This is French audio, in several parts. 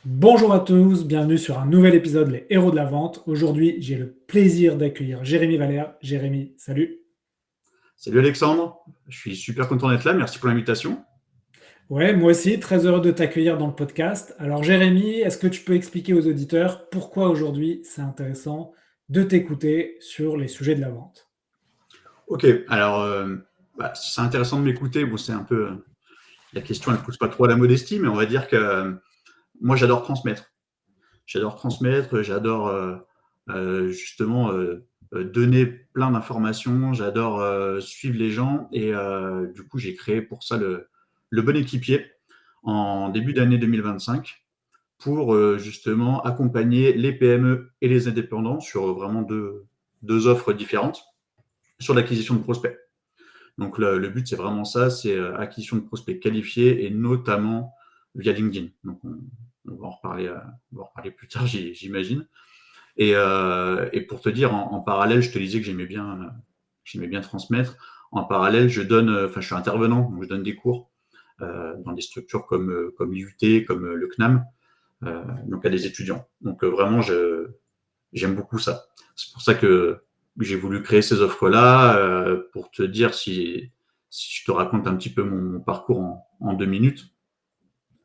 Bonjour à tous, bienvenue sur un nouvel épisode Les Héros de la Vente. Aujourd'hui, j'ai le plaisir d'accueillir Jérémy Valère. Jérémy, salut. Salut Alexandre, je suis super content d'être là, merci pour l'invitation. Ouais, moi aussi, très heureux de t'accueillir dans le podcast. Alors Jérémy, est-ce que tu peux expliquer aux auditeurs pourquoi aujourd'hui c'est intéressant de t'écouter sur les sujets de la vente? Ok, alors c'est intéressant de m'écouter, bon, c'est un peu la question, elle ne pousse pas trop à la modestie, mais on va dire que moi j'adore transmettre. J'adore justement donner plein d'informations, j'adore suivre les gens et du coup j'ai créé pour ça le Bon Équipier en début d'année 2025 pour justement accompagner les PME et les indépendants sur vraiment deux offres différentes sur l'acquisition de prospects. Donc le but, c'est vraiment ça, c'est acquisition de prospects qualifiés et notamment via LinkedIn. Donc on va en reparler plus tard, j'imagine. Et pour te dire, en parallèle, je te disais que j'aimais bien transmettre. En parallèle, je suis intervenant, donc je donne des cours dans des structures comme l'IUT, comme le CNAM, donc à des étudiants. Donc vraiment, j'aime beaucoup ça. C'est pour ça que j'ai voulu créer ces offres-là, pour te dire si je te raconte un petit peu mon parcours en 2 minutes.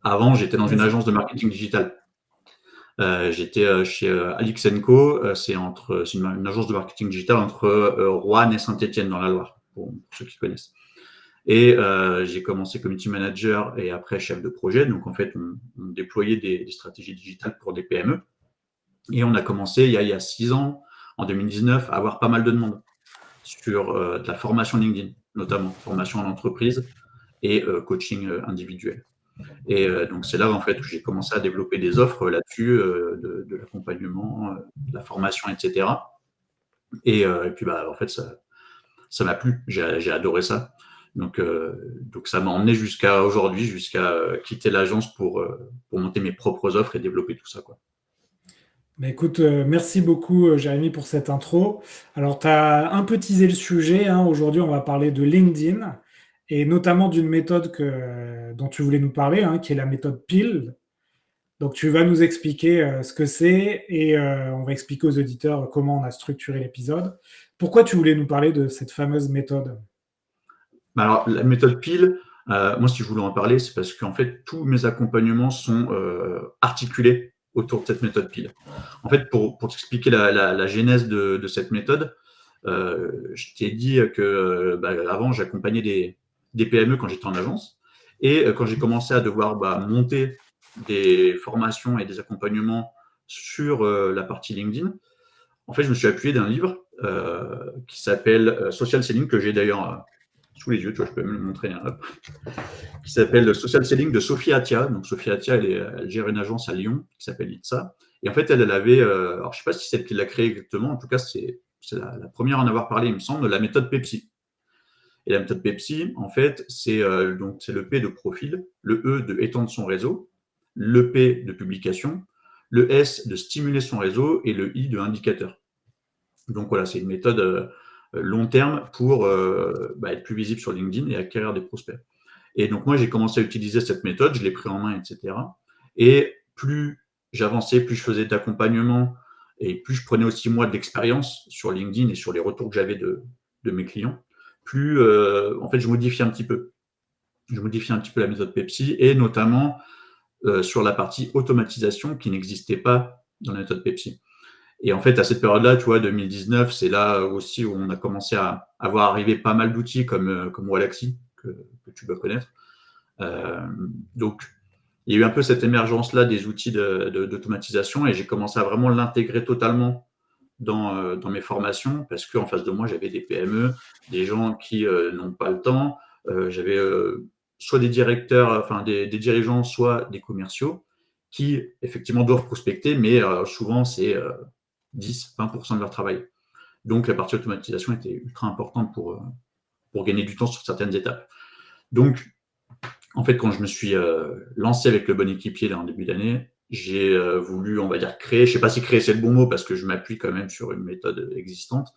Avant, j'étais dans une Vas-y. agence de marketing digital. J'étais chez Alix & Co. C'est une agence de marketing digital entre Roanne et Saint-Étienne dans la Loire, pour ceux qui connaissent. Et j'ai commencé community manager et après chef de projet. Donc en fait, on déployait des stratégies digitales pour des PME. Et on a commencé il y a 6 ans, en 2019, à avoir pas mal de demandes sur de la formation LinkedIn, notamment formation en entreprise et coaching individuel. Et donc c'est là en fait où j'ai commencé à développer des offres là-dessus, de l'accompagnement, de la formation, etc. Et puis en fait ça m'a plu, j'ai adoré ça. Donc ça m'a emmené jusqu'à aujourd'hui, jusqu'à quitter l'agence pour monter mes propres offres et développer tout ça, quoi. Bah, écoute, merci beaucoup, Jérémy, pour cette intro. Alors, tu as un peu teasé le sujet, hein. Aujourd'hui, on va parler de LinkedIn et notamment d'une méthode dont tu voulais nous parler, hein, qui est la méthode PIL. Donc, tu vas nous expliquer ce que c'est et on va expliquer aux auditeurs comment on a structuré l'épisode. Pourquoi tu voulais nous parler de cette fameuse méthode? Alors, la méthode PIL, moi, si je voulais en parler, c'est parce qu'en fait, tous mes accompagnements sont articulés autour de cette méthode PIL. En fait, pour t'expliquer la genèse de cette méthode, je t'ai dit que avant, j'accompagnais des PME quand j'étais en agence. Et quand j'ai commencé à devoir monter des formations et des accompagnements sur la partie LinkedIn, en fait, je me suis appuyé d'un livre qui s'appelle Social Selling, que j'ai d'ailleurs sous les yeux, tu vois, je peux même le montrer, hein, qui s'appelle Social Selling de Sophie Atia. Donc, Sophie Atia, elle gère une agence à Lyon qui s'appelle Litsa. Et en fait, elle avait, alors je ne sais pas si c'est elle qui l'a créée exactement, en tout cas, c'est la première à en avoir parlé, il me semble, la méthode Pepsi. Et la méthode Pepsi, en fait, c'est le P de profil, le E de étendre son réseau, le P de publication, le S de stimuler son réseau et le I de indicateur. Donc voilà, c'est une méthode long terme pour être plus visible sur LinkedIn et acquérir des prospects. Et donc moi, j'ai commencé à utiliser cette méthode, je l'ai pris en main, etc. Et plus j'avançais, plus je faisais d'accompagnement et plus je prenais aussi moi de l'expérience sur LinkedIn et sur les retours que j'avais de mes clients, plus en fait je modifiais un petit peu. Je modifie un petit peu la méthode Pepsi et notamment sur la partie automatisation qui n'existait pas dans la méthode Pepsi. Et en fait, à cette période-là, tu vois, 2019, c'est là aussi où on a commencé à avoir arrivé pas mal d'outils comme Wallaxy, que tu dois connaître. Euh, donc, il y a eu un peu cette émergence-là des outils d'automatisation et j'ai commencé à vraiment l'intégrer totalement dans mes formations parce qu'en face de moi, j'avais des PME, des gens qui n'ont pas le temps. J'avais soit des directeurs, enfin des dirigeants, soit des commerciaux qui, effectivement, doivent prospecter, mais souvent, c'est 10-20% de leur travail. Donc, la partie automatisation était ultra importante pour gagner du temps sur certaines étapes. Donc, en fait, quand je me suis lancé avec le Bon Équipier là, en début d'année, j'ai voulu, on va dire, créer, je ne sais pas si créer c'est le bon mot parce que je m'appuie quand même sur une méthode existante,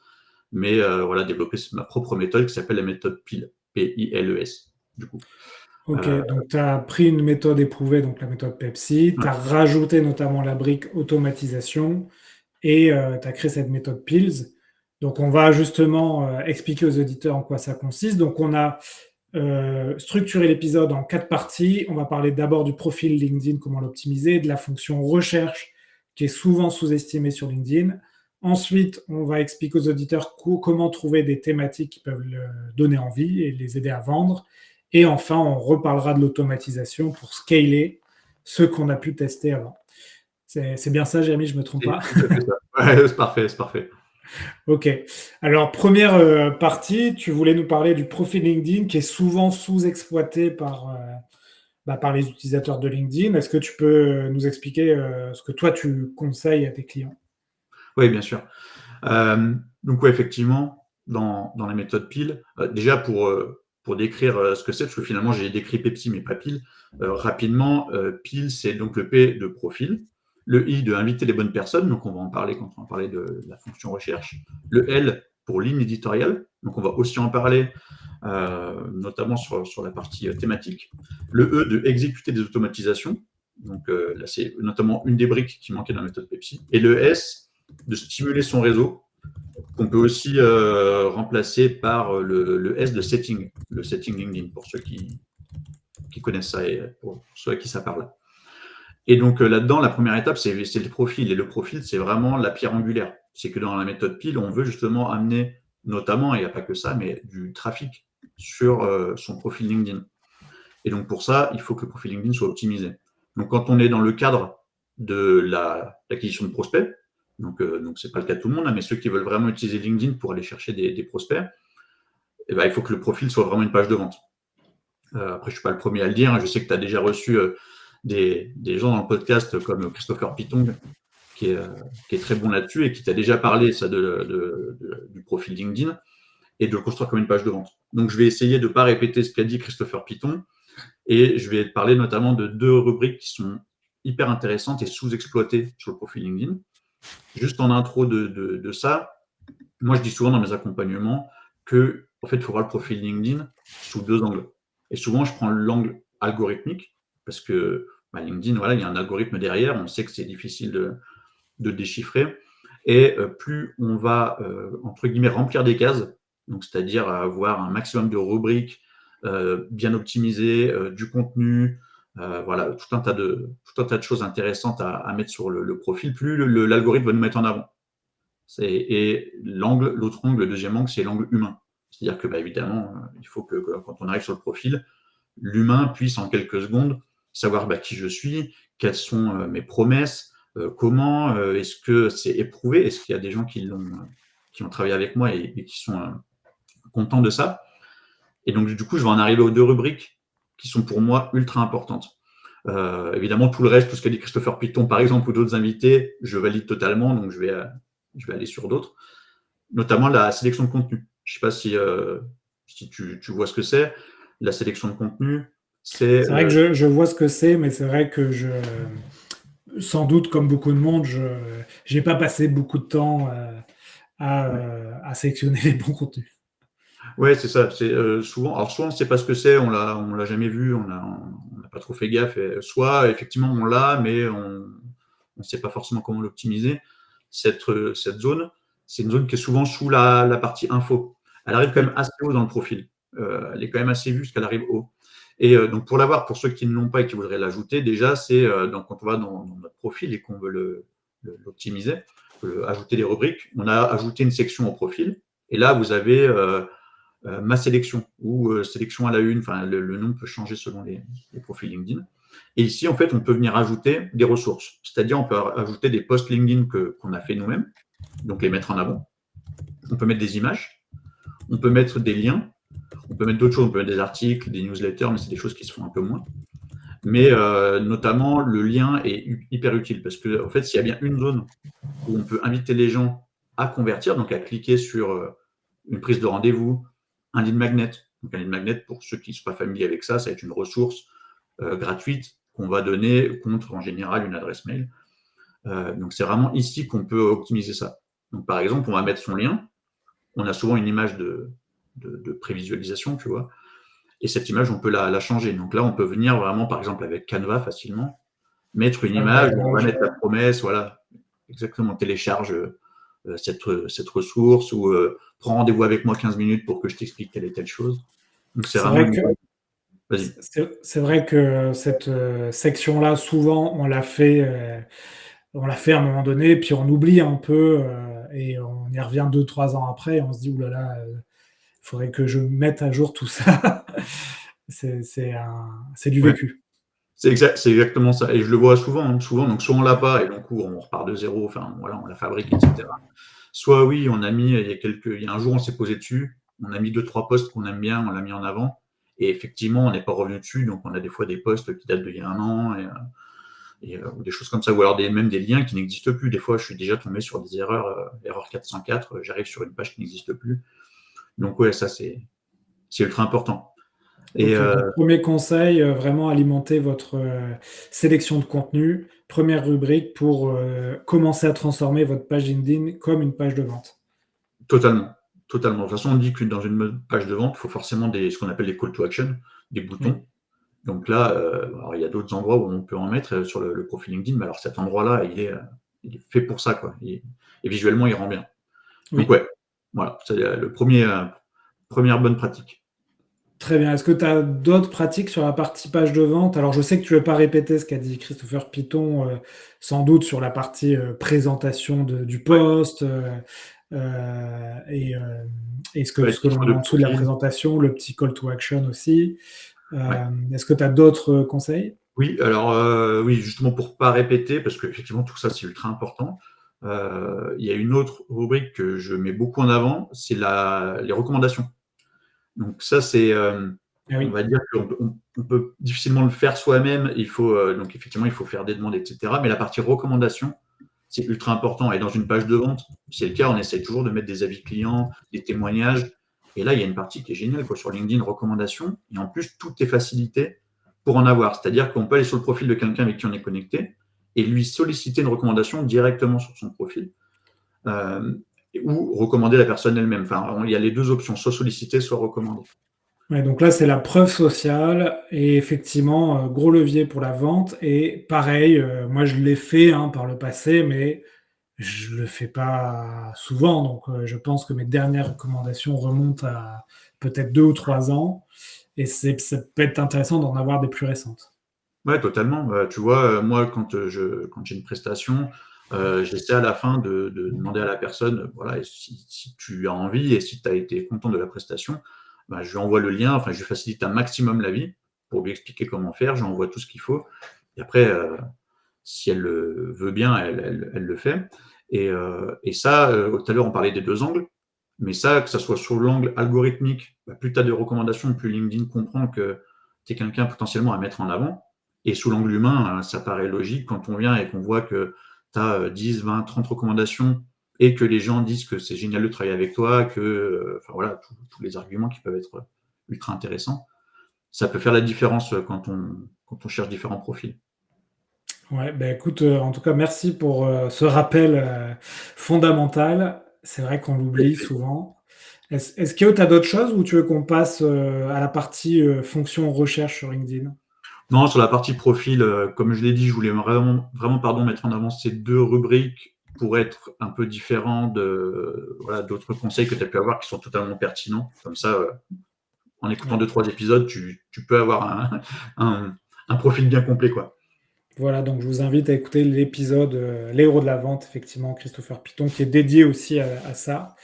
mais voilà, développer ma propre méthode qui s'appelle la méthode PIL, P-I-L-E-S, du coup. Ok, donc tu as pris une méthode éprouvée, donc la méthode Pepsi, tu Ouais. as rajouté notamment la brique automatisation et tu as créé cette méthode Pills. Donc on va justement expliquer aux auditeurs en quoi ça consiste. Donc on a structuré l'épisode en 4 parties. On va parler d'abord du profil LinkedIn, comment l'optimiser, de la fonction recherche qui est souvent sous-estimée sur LinkedIn. Ensuite, on va expliquer aux auditeurs comment trouver des thématiques qui peuvent leur donner envie et les aider à vendre. Et enfin, on reparlera de l'automatisation pour scaler ce qu'on a pu tester avant. C'est bien ça, Jérémy, je ne me trompe C'est pas. tout à fait ça. Ouais, c'est parfait, c'est parfait. Ok. Alors, première partie, tu voulais nous parler du profil LinkedIn qui est souvent sous-exploité par les utilisateurs de LinkedIn. Est-ce que tu peux nous expliquer ce que toi, tu conseilles à tes clients? Oui, bien sûr. Donc ouais, effectivement, dans la méthode PIL, déjà pour décrire ce que c'est, parce que finalement j'ai décrit Pepsi mais pas PIL, rapidement, PIL c'est donc le P de profil, le I de inviter les bonnes personnes, donc on va en parler quand on va parler de la fonction recherche, le L pour ligne éditoriale, donc on va aussi en parler notamment sur la partie thématique, le E de exécuter des automatisations, donc là c'est notamment une des briques qui manquait dans la méthode Pepsi, et le S de stimuler son réseau, qu'on peut aussi remplacer par le S de setting, le setting LinkedIn, pour ceux qui connaissent ça et pour ceux à qui ça parle. Et donc là-dedans, la première étape, c'est le profil. Et le profil, c'est vraiment la pierre angulaire. C'est que dans la méthode PIL, on veut justement amener, notamment, et il n'y a pas que ça, mais du trafic sur son profil LinkedIn. Et donc pour ça, il faut que le profil LinkedIn soit optimisé. Donc quand on est dans le cadre de l'acquisition de prospects, donc c'est pas le cas de tout le monde, hein, mais ceux qui veulent vraiment utiliser LinkedIn pour aller chercher des prospects, eh ben, il faut que le profil soit vraiment une page de vente. Après, je suis pas le premier à le dire, hein, je sais que tu as déjà reçu des gens dans le podcast comme Christopher Pitong, qui est très bon là-dessus et qui t'a déjà parlé ça, du profil LinkedIn et de le construire comme une page de vente. Donc je vais essayer de ne pas répéter ce qu'a dit Christopher Pitong, et je vais te parler notamment de 2 rubriques qui sont hyper intéressantes et sous-exploitées sur le profil LinkedIn. Juste en intro de ça, moi je dis souvent dans mes accompagnements que en fait, il faut voir le profil LinkedIn sous 2 angles. Et souvent, je prends l'angle algorithmique parce que LinkedIn, voilà, il y a un algorithme derrière, on sait que c'est difficile de déchiffrer. Et plus on va, entre guillemets, remplir des cases, donc c'est-à-dire avoir un maximum de rubriques bien optimisées, du contenu, voilà, tout un tas de choses intéressantes à mettre sur le profil, plus l'algorithme va nous mettre en avant. Et l'autre angle, le deuxième angle, c'est l'angle humain. C'est-à-dire que, évidemment, il faut que quand on arrive sur le profil, l'humain puisse en quelques secondes savoir qui je suis, quelles sont mes promesses, comment, est-ce que c'est éprouvé, est-ce qu'il y a des gens qui ont travaillé avec moi et qui sont contents de ça. Et donc, du coup, je vais en arriver aux 2 rubriques qui sont pour moi ultra importantes. Évidemment, tout le reste, tout ce qu'a dit Christopher Pitton, par exemple, ou d'autres invités, je valide totalement, donc je vais aller sur d'autres, notamment la sélection de contenu. Je ne sais pas si tu vois ce que c'est. La sélection de contenu, c'est C'est vrai que je vois ce que c'est, mais c'est vrai que sans doute, comme beaucoup de monde, je n'ai pas passé beaucoup de temps à sélectionner les bons contenus. ouais, c'est ça. C'est souvent. Alors souvent, on ne sait pas ce que c'est. On l'a jamais vu. On n'a pas trop fait gaffe. Et soit effectivement on l'a, mais on ne sait pas forcément comment l'optimiser. Cette zone, c'est une zone qui est souvent sous la partie info. Elle arrive quand même assez haut dans le profil. Elle est quand même assez vue parce qu'elle arrive haut. Et donc pour l'avoir, pour ceux qui ne l'ont pas et qui voudraient l'ajouter, déjà c'est quand on va dans notre profil et qu'on veut l'optimiser, ajouter des rubriques, on a ajouté une section au profil. Et là, vous avez ma sélection ou sélection à la une, enfin le nom peut changer selon les profils LinkedIn. Et ici, en fait, on peut venir ajouter des ressources, c'est-à-dire on peut ajouter des posts LinkedIn qu'on a fait nous-mêmes, donc les mettre en avant. On peut mettre des images, on peut mettre des liens, on peut mettre d'autres choses, on peut mettre des articles, des newsletters, mais c'est des choses qui se font un peu moins. Mais notamment, le lien est hyper utile parce que, en fait, s'il y a bien une zone où on peut inviter les gens à convertir, donc à cliquer sur une prise de rendez-vous, un lead magnet. Donc un lead magnet, pour ceux qui ne sont pas familiers avec ça, ça va être une ressource gratuite qu'on va donner contre, en général, une adresse mail. Donc c'est vraiment ici qu'on peut optimiser ça. Donc par exemple, on va mettre son lien. On a souvent une image de prévisualisation, tu vois. et cette image, on peut la changer. Donc là, on peut venir vraiment, par exemple, avec Canva facilement, mettre une Faire image où on va l'agréage. mettre la promesse, voilà, exactement, télécharge cette ressource ou prends rendez-vous avec moi 15 minutes pour que je t'explique telle et telle chose. Donc c'est C'est vraiment vrai une... que Vas-y. c'est vrai que cette, section-là, souvent, on l'a fait à un moment donné, puis on oublie un peu, et on y revient 2, 3 ans après et on se dit: «Ouh là là, il faudrait que je mette à jour tout ça». C'est du Ouais. vécu. C'est exactement ça. Et je le vois souvent, hein, souvent. Donc, soit on l'a pas et donc on repart de zéro, enfin, voilà, on la fabrique, etc. Soit oui, on a mis, il y a un jour, on s'est posé dessus, on a mis 2, 3 posts qu'on aime bien, on l'a mis en avant. Et effectivement, on n'est pas revenu dessus. Donc, on a des fois des posts qui datent d'il y a un an ou des choses comme ça. Ou alors même des liens qui n'existent plus. Des fois, je suis déjà tombé sur des erreurs, erreur 404, j'arrive sur une page qui n'existe plus. Donc, ouais, ça, c'est ultra important. Et OK, donc premier conseil, vraiment alimenter votre, sélection de contenu. Première rubrique pour, commencer à transformer votre page LinkedIn comme une page de vente. totalement, totalement. De toute façon, on dit que dans une page de vente, il faut forcément ce qu'on appelle des call to action, des Oui, boutons. Donc là, alors il y a d'autres endroits où on peut en mettre sur le profil LinkedIn, mais alors cet endroit-là, il est fait pour ça, quoi. Et visuellement, il rend bien. Donc oui. ouais, voilà, c'est le première bonne pratique. Très bien. Est-ce que tu as d'autres pratiques sur la partie page de vente? Alors je sais que tu ne veux pas répéter ce qu'a dit Christopher Python, sans doute sur la partie, présentation du Ouais, post, heu et ouais, ce que l'on titre met de en dessous de la profil. présentation, le petit call to action aussi. Ouais. Est-ce que tu as d'autres, conseils? Oui, alors oui, justement pour pas répéter, parce qu'effectivement tout ça c'est ultra important. Il y a une autre rubrique que je mets beaucoup en avant, c'est les recommandations. Donc ça, Ah on oui. va dire qu'on peut difficilement le faire soi-même. Donc effectivement, il faut faire des demandes, etc. Mais la partie recommandation, c'est ultra important. Et dans une page de vente, si c'est le cas, on essaie toujours de mettre des avis clients, des témoignages. Et là, il y a une partie qui est géniale, quoi, sur LinkedIn, recommandations. Et en plus, tout est facilité pour en avoir. C'est-à-dire qu'on peut aller sur le profil de quelqu'un avec qui on est connecté et lui solliciter une recommandation directement sur son profil. Euh, ou recommander la personne elle-même. Enfin, il y a les deux options, soit solliciter, soit recommander. Ouais, donc là, c'est la preuve sociale et effectivement, gros levier pour la vente et pareil, moi je l'ai fait, hein, par le passé, mais je le fais pas souvent, donc je pense que mes dernières recommandations remontent à peut-être 2 ou 3 ans et ça peut être intéressant d'en avoir des plus récentes. Ouais, totalement. Tu vois, moi, quand j'ai une prestation, j'essaie à la fin de demander à la personne, voilà, et si tu as envie et si tu as été content de la prestation, bah, je lui envoie le lien, enfin, je lui facilite un maximum la vie pour lui expliquer comment faire. Je lui envoie tout ce qu'il faut. Et après, si elle le veut bien, elle le fait. Et ça, tout à l'heure, on parlait des deux angles. Mais ça, que ça soit sur l'angle algorithmique, bah, plus tu as de recommandations, plus LinkedIn comprend que tu es quelqu'un potentiellement à mettre en avant. Et sous l'angle humain, ça paraît logique quand on vient et qu'on voit que tu as 10, 20, 30 recommandations et que les gens disent que c'est génial de travailler avec toi, enfin voilà, tous les arguments qui peuvent être ultra intéressants. Ça peut faire la différence quand on cherche différents profils. Ouais, bah, écoute, en tout cas merci pour, ce rappel, fondamental. C'est vrai qu'on Avec l'oublie plaisir. souvent. Est-ce que tu as d'autres choses ou tu veux qu'on passe, à la partie, fonction recherche sur LinkedIn? Non, sur la partie profil, comme je l'ai dit, je voulais vraiment, vraiment pardon, mettre en avant ces deux rubriques pour être un peu différent voilà, d'autres conseils que tu as pu avoir qui sont totalement pertinents. Comme ça, en écoutant Ouais. 2, 3 épisodes, tu peux avoir un, un profil bien complet, quoi. Voilà, donc je vous invite à écouter l'épisode, Les héros de la vente, effectivement, Christopher Python, qui est dédié aussi à ça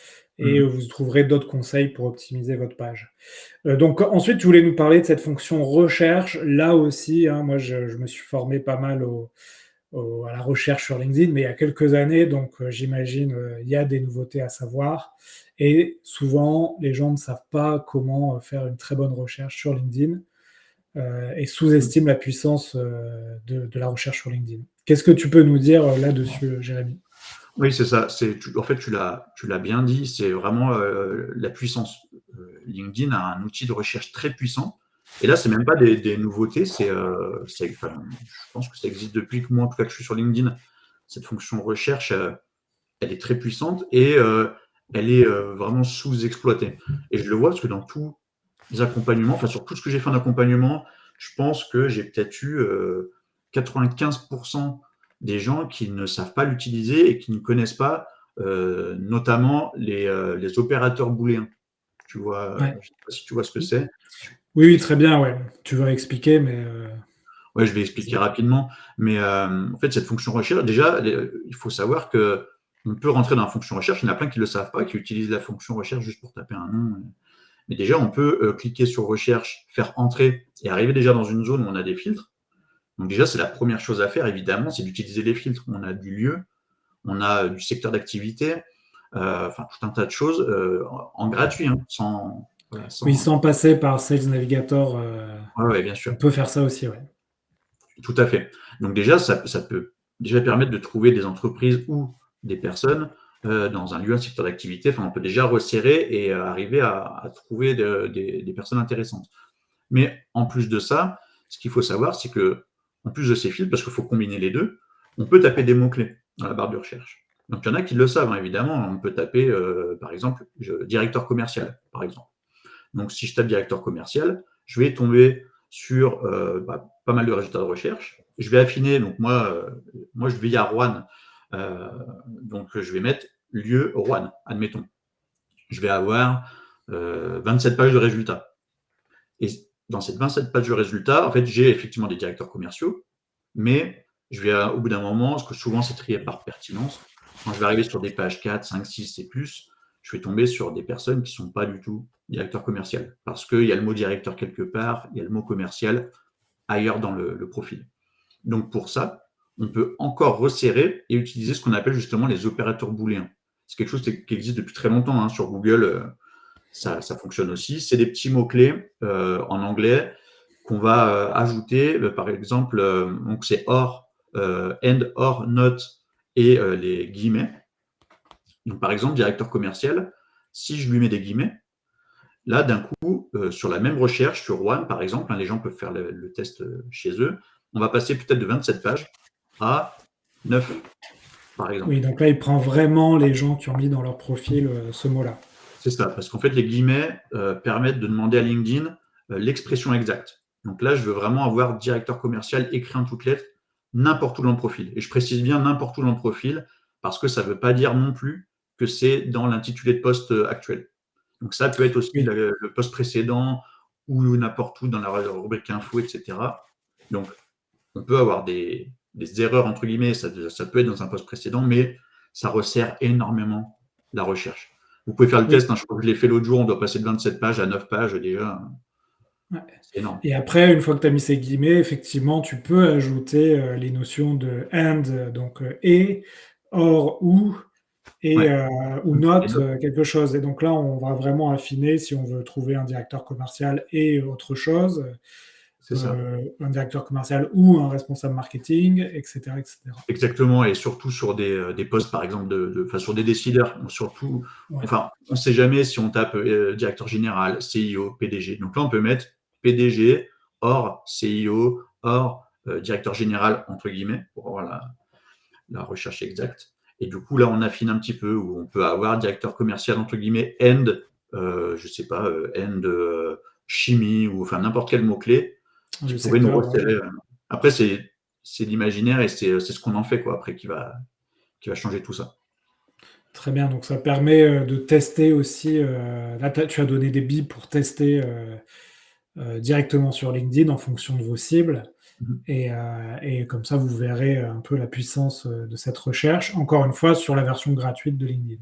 et Mhm. vous trouverez d'autres conseils pour optimiser votre page. Donc ensuite, tu voulais nous parler de cette fonction recherche. Là aussi, hein, moi je me suis formé pas mal à la recherche sur LinkedIn, mais il y a quelques années, donc j'imagine, il y a des nouveautés à savoir et souvent les gens ne savent pas comment, faire une très bonne recherche sur LinkedIn. Et sous-estime la puissance, de la recherche sur LinkedIn. Qu'est-ce que tu peux nous dire, là-dessus, Jérémy? Oui, c'est ça. En fait, tu l'as bien dit, c'est vraiment la puissance. LinkedIn a un outil de recherche très puissant. Et là, c'est même pas des nouveautés, enfin, je pense que ça existe depuis que moi, en tout cas, que je suis sur LinkedIn. Cette fonction recherche, elle est très puissante et elle est vraiment sous-exploitée. Et je le vois parce que dans des accompagnements, enfin sur tout ce que j'ai fait en accompagnement, je pense que j'ai peut-être eu 95% des gens qui ne savent pas l'utiliser et qui ne connaissent pas notamment les opérateurs booléens. Tu vois, Ouais. je sais pas si tu vois ce que c'est. Oui, oui, très bien, ouais. Tu vas expliquer, mais Ouais, je vais expliquer rapidement. Mais en fait, cette fonction recherche, déjà, il faut savoir que on peut rentrer dans la fonction recherche. Il y en a plein qui ne le savent pas, qui utilisent la fonction recherche juste pour taper un nom. Mais déjà, on peut cliquer sur recherche, faire entrer et arriver déjà dans une zone où on a des filtres. Donc déjà, c'est la première chose à faire, évidemment, c'est d'utiliser les filtres. On a du lieu, on a du secteur d'activité, enfin tout un tas de choses en gratuit, hein, sans, voilà, oui, sans. sans passer par Sales Navigator, Ouais, ouais, bien sûr. on peut faire ça aussi, ouais. Tout à fait. Donc déjà, ça peut déjà permettre de trouver des entreprises ou des personnes dans un lieu, un secteur d'activité. Enfin, on peut déjà resserrer et arriver à trouver des personnes intéressantes. Mais en plus de ça, ce qu'il faut savoir, c'est que en plus de ces filtres, parce qu'il faut combiner les deux, on peut taper des mots-clés dans la barre de recherche. Donc il y en a qui le savent, hein, évidemment. On peut taper, par exemple, directeur commercial, par exemple. Donc, si je tape directeur commercial, je vais tomber sur pas mal de résultats de recherche. Je vais affiner, donc moi je vis à Rouen, donc je vais mettre lieu Rouen, admettons. Je vais avoir 27 pages de résultats. Et dans ces 27 pages de résultats, en fait, j'ai effectivement des directeurs commerciaux, mais je vais au bout d'un moment, parce que souvent c'est trié par pertinence, quand je vais arriver sur des pages 4, 5, 6 et plus, je vais tomber sur des personnes qui ne sont pas du tout directeur commercial. Parce qu'il y a le mot directeur quelque part, il y a le mot commercial ailleurs dans le profil. Donc pour ça, on peut encore resserrer et utiliser ce qu'on appelle justement les opérateurs booléens. C'est quelque chose qui existe depuis très longtemps hein, sur Google. Ça fonctionne aussi. C'est des petits mots-clés en anglais qu'on va ajouter, par exemple, donc c'est or, and, or, not et les guillemets. Donc, par exemple, directeur commercial, si je lui mets des guillemets, là, d'un coup, sur la même recherche, sur One, par exemple, hein, les gens peuvent faire le test chez eux, on va passer peut-être de 27 pages à 9, par exemple. Oui, donc là, il prend vraiment les gens qui ont mis dans leur profil ce mot-là. C'est ça, parce qu'en fait, les guillemets permettent de demander à LinkedIn l'expression exacte. Donc là, je veux vraiment avoir directeur commercial écrit en toutes lettres, n'importe où dans le profil. Et je précise bien n'importe où dans le profil, parce que ça ne veut pas dire non plus que c'est dans l'intitulé de poste actuel. Donc ça peut être aussi Oui, le poste précédent ou n'importe où dans la rubrique info, etc. Donc, on peut avoir des erreurs, entre guillemets, ça peut être dans un poste précédent, mais ça resserre énormément la recherche. Vous pouvez faire le oui. test, hein, je crois que je l'ai fait l'autre jour, on doit passer de 27 pages à 9 pages déjà, Ouais. c'est énorme. Et après, une fois que tu as mis ces guillemets, effectivement, tu peux ajouter les notions de and, donc et, or, et, Ouais. ou Et not, donc, quelque chose. Et donc là, on va vraiment affiner si on veut trouver un directeur commercial et autre chose, c'est ça. un directeur commercial ou un responsable marketing, etc., etc. Exactement, et surtout sur des postes, par exemple, enfin, sur des décideurs, surtout, Ouais. enfin, on ne sait jamais si on tape directeur général, CIO, PDG. Donc là, on peut mettre PDG, hors CIO, hors directeur général, entre guillemets, pour avoir la recherche exacte. Et du coup, là, on affine un petit peu, où on peut avoir directeur commercial, entre guillemets, end, je sais pas, end chimie, ou enfin n'importe quel mot-clé, qui Le pourrait nous secteur, ouais. resserrer. Après, c'est l'imaginaire et c'est ce qu'on en fait, quoi, après, qui va changer tout ça. Très bien, donc ça permet de tester aussi. Là, tu as donné des billes pour tester directement sur LinkedIn en fonction de vos cibles. Mhm. Et comme ça, vous verrez un peu la puissance de cette recherche, encore une fois, sur la version gratuite de LinkedIn.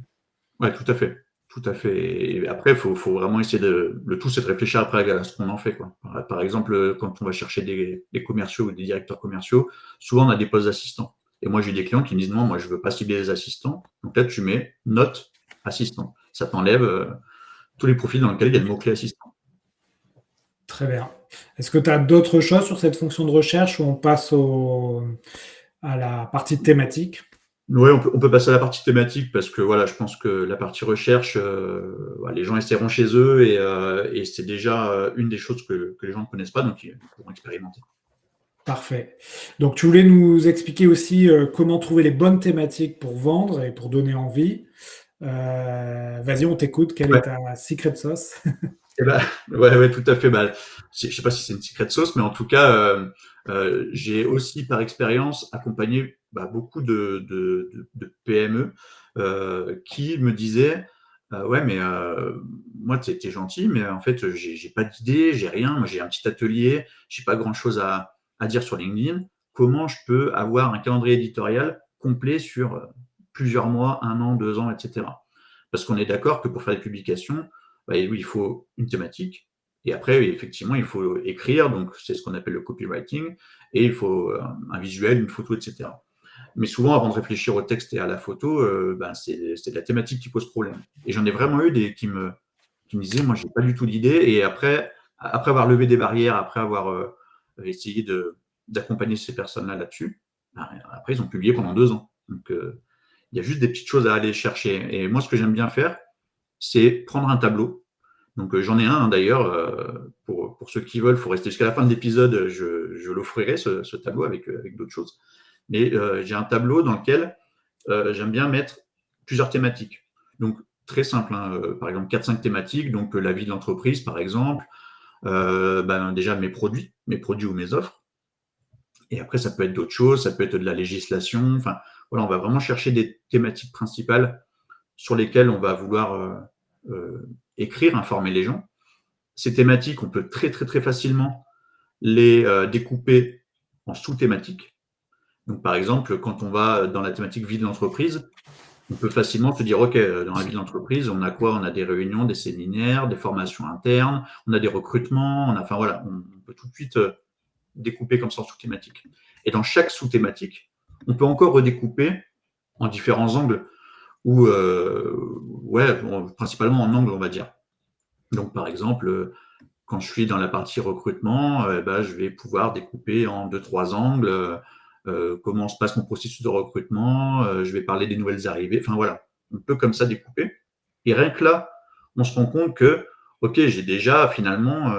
Ouais, tout à fait. Tout à fait. Et après, faut vraiment essayer de. Le tout, c'est de réfléchir après à ce qu'on en fait, quoi. Par exemple, quand on va chercher des commerciaux ou des directeurs commerciaux, souvent on a des postes d'assistants. Et moi, j'ai des clients qui me disent non, moi, je veux pas cibler les assistants. Donc là, tu mets note assistant. Ça t'enlève tous les profils dans lesquels il y a le mot-clé assistant. Très bien. Est-ce que tu as d'autres choses sur cette fonction de recherche ou on passe à la partie thématique? Oui, on peut passer à la partie thématique parce que voilà, je pense que la partie recherche, voilà, les gens essaieront chez eux et c'est déjà une des choses que les gens ne connaissent pas, donc ils pourront expérimenter. Parfait. Donc, tu voulais nous expliquer aussi comment trouver les bonnes thématiques pour vendre et pour donner envie. Vas-y, on t'écoute. Quelle est Ouais. ta secret sauce? Eh ben, ouais, ouais, tout à fait. Bah, je sais pas si c'est une secret sauce, mais en tout cas, j'ai aussi par expérience accompagné beaucoup de PME qui me disaient ouais, mais moi, t'es gentil, mais en fait, j'ai pas d'idée, j'ai rien. Moi, j'ai un petit atelier, j'ai pas grand-chose à dire sur LinkedIn. Comment je peux avoir un calendrier éditorial complet sur plusieurs mois, un an, 2 ans, etc. Parce qu'on est d'accord que pour faire des publications, oui, il faut une thématique. Et après, effectivement, il faut écrire, donc c'est ce qu'on appelle le copywriting, et il faut un visuel, une photo, etc. Mais souvent, avant de réfléchir au texte et à la photo, c'est de la thématique qui pose problème. Et j'en ai vraiment eu des qui me disaient, moi, j'ai pas du tout d'idée. Et après avoir levé des barrières, après avoir essayé d'accompagner ces personnes-là là-dessus, après, ils ont publié pendant 2 ans. Donc, il y a juste des petites choses à aller chercher. Et moi, ce que j'aime bien faire, c'est prendre un tableau. Donc j'en ai un d'ailleurs, pour ceux qui veulent, il faut rester jusqu'à la fin de l'épisode, je l'offrirai, ce tableau avec d'autres choses. Mais j'ai un tableau dans lequel j'aime bien mettre plusieurs thématiques. Donc très simple, hein, par exemple 4-5 thématiques, donc la vie de l'entreprise par exemple, déjà mes produits ou mes offres. Et après ça peut être d'autres choses, ça peut être de la législation, enfin voilà, on va vraiment chercher des thématiques principales sur lesquelles on va vouloir écrire, informer les gens. Ces thématiques, on peut très très très facilement les découper en sous-thématiques. Donc par exemple, quand on va dans la thématique vie de l'entreprise, on peut facilement se dire, OK, dans la vie de l'entreprise, on a quoi? On a des réunions, des séminaires, des formations internes, on a des recrutements, enfin voilà, on peut tout de suite découper comme ça en sous-thématiques. Et dans chaque sous-thématique, on peut encore redécouper en différents angles, ou principalement en angle, on va dire. Donc par exemple, quand je suis dans la partie recrutement, je vais pouvoir découper en 2-3 angles, comment se passe mon processus de recrutement, je vais parler des nouvelles arrivées, enfin voilà, on peut comme ça découper. Et rien que là, on se rend compte que, OK, j'ai déjà finalement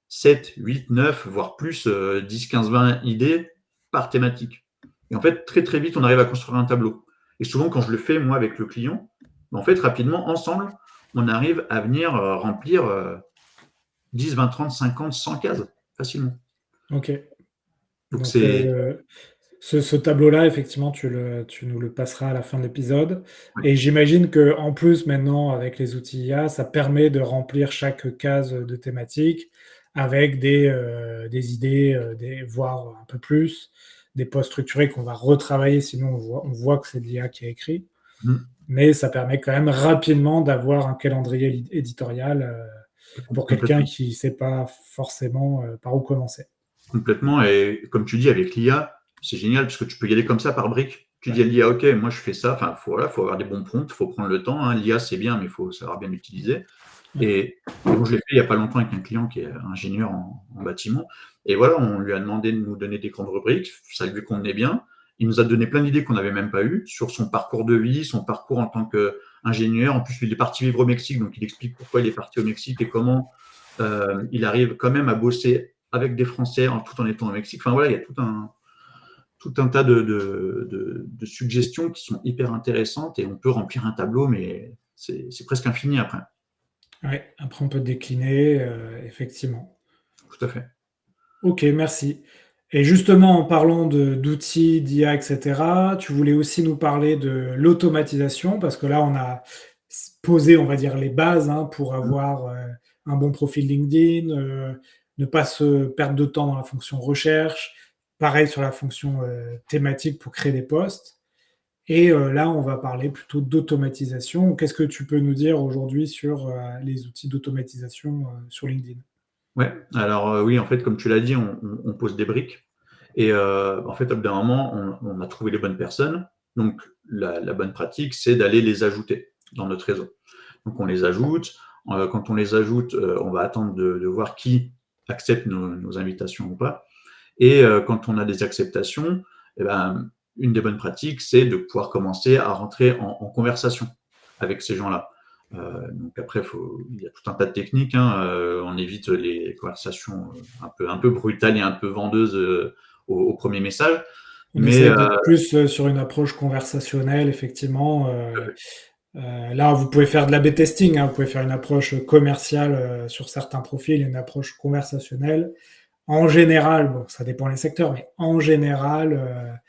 7, 8, 9, voire plus, 10, 15, 20 idées par thématique. Et en fait, très très vite, on arrive à construire un tableau. Et souvent, quand je le fais, moi, avec le client, en fait, rapidement, ensemble, on arrive à venir remplir 10, 20, 30, 50, 100 cases facilement. OK. Donc Donc, c'est ce tableau-là, effectivement, tu nous le passeras à la fin de l'épisode. ouais, Et j'imagine que en plus, maintenant, avec les outils IA, ça permet de remplir chaque case de thématique avec des idées, voire un peu plus, des posts structurés qu'on va retravailler, sinon on voit que c'est de l'IA qui a écrit. mmh, Mais ça permet quand même rapidement d'avoir un calendrier éditorial pour quelqu'un complètement. qui ne sait pas forcément par où commencer. Complètement. Et comme tu dis, avec l'IA, c'est génial parce que tu peux y aller comme ça par briques. Tu dis à l'IA, OK, moi je fais ça. Enfin, voilà, faut avoir des bons prompts, il faut prendre le temps, hein. L'IA, c'est bien, mais il faut savoir bien l'utiliser. Ouais. Et moi, je l'ai fait il n'y a pas longtemps avec un client qui est ingénieur en bâtiment. Et voilà, on lui a demandé de nous donner des grandes rubriques. Ça lui convenait bien. Il nous a donné plein d'idées qu'on n'avait même pas eues sur son parcours de vie, son parcours en tant qu'ingénieur. En plus, il est parti vivre au Mexique, donc il explique pourquoi il est parti au Mexique et comment il arrive quand même à bosser avec des Français tout en étant au Mexique. Enfin voilà, il y a tout un tas de suggestions qui sont hyper intéressantes et on peut remplir un tableau, mais c'est presque infini après. Ouais, après on peut décliner, effectivement. Tout à fait. OK, merci. Et justement, en parlant d'outils, d'IA et cetera, tu voulais aussi nous parler de l'automatisation parce que là, on a posé, on va dire, les bases, hein, pour Mmh. avoir, un bon profil LinkedIn, ne pas se perdre de temps dans la fonction recherche. Pareil sur la fonction, thématique pour créer des posts. Et là, on va parler plutôt d'automatisation. Qu'est-ce que tu peux nous dire aujourd'hui sur, les outils d'automatisation, sur LinkedIn? Ouais, alors oui, en fait, comme tu l'as dit, on pose des briques et en fait, au bout d'un moment, on a trouvé les bonnes personnes. Donc la bonne pratique, c'est d'aller les ajouter dans notre réseau. Donc on les ajoute. Quand on les ajoute, on va attendre de voir qui accepte nos invitations ou pas. Et quand on a des acceptations, eh ben, une des bonnes pratiques, c'est de pouvoir commencer à rentrer en conversation avec ces gens-là. Donc après, il y a tout un tas de techniques, hein. On évite les conversations un peu brutales et un peu vendeuses au premier message. On Mais essaye d'être plus, sur une approche conversationnelle effectivement, Là, vous pouvez faire de l'A/B testing, hein, vous pouvez faire une approche commerciale sur certains profils, une approche conversationnelle. En général, bon, ça dépend les secteurs, mais en général,